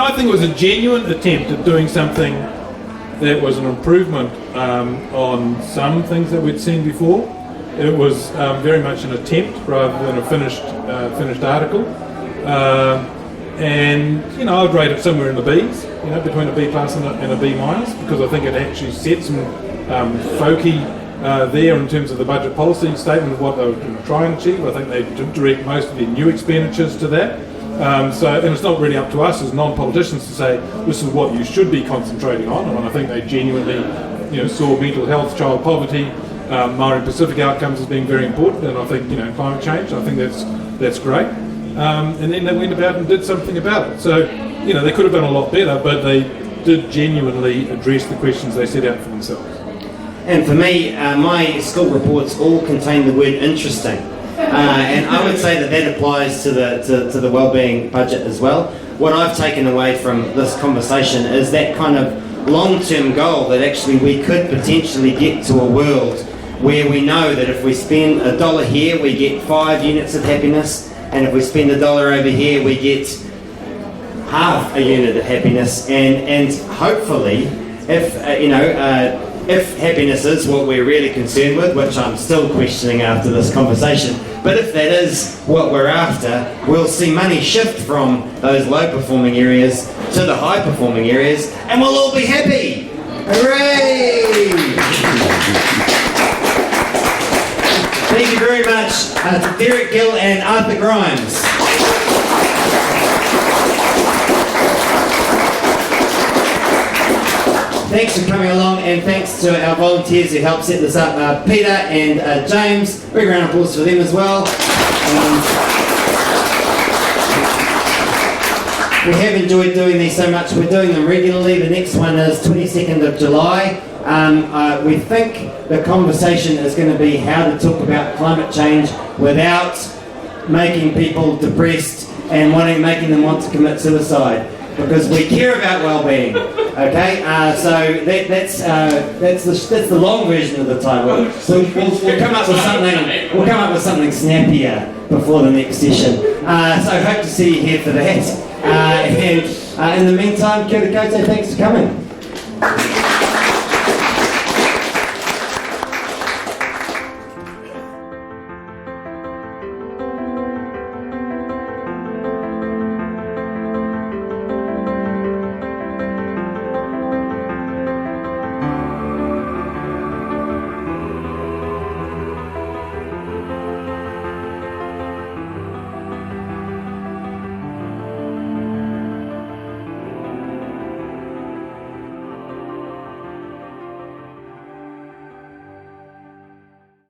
I think it was a genuine attempt at doing something that was an improvement on some things that we'd seen before. It was very much an attempt rather than a finished article. And I'd rate it somewhere in the B's, between a B plus and a B minus, because I think it actually set some folky there in terms of the budget policy statement of what they were trying to achieve. I think they direct most of their new expenditures to that. And it's not really up to us as non-politicians to say this is what you should be concentrating on. And I think they genuinely, saw mental health, child poverty, Maori Pacific outcomes as being very important. And I think climate change. I think that's great. And then they went about and did something about it. So they could have done a lot better, but they did genuinely address the questions they set out for themselves. And for me, my school reports all contain the word interesting. And I would say that applies to the wellbeing budget as well. What I've taken away from this conversation is that kind of long-term goal that actually we could potentially get to a world where we know that if we spend $1 here, we get 5 units of happiness, and if we spend $1 over here, we get half a unit of happiness. And hopefully, if happiness is what we're really concerned with, which I'm still questioning after this conversation, but if that is what we're after, we'll see money shift from those low-performing areas to the high-performing areas, and we'll all be happy. Hooray! Thank you very much to Derek Gill and Arthur Grimes. Thanks for coming along, and thanks to our volunteers who helped set this up, Peter and James. Big round of applause for them as well. We have enjoyed doing these so much, we're doing them regularly. The next one is 22nd of July. We think the conversation is going to be how to talk about climate change without making people depressed and making them want to commit suicide. Because we care about well-being, okay? So that's the long version of the title. So we'll come up with something. We'll come up with something snappier before the next session. So I hope to see you here for that. And in the meantime, kia ora koutou, thanks for coming.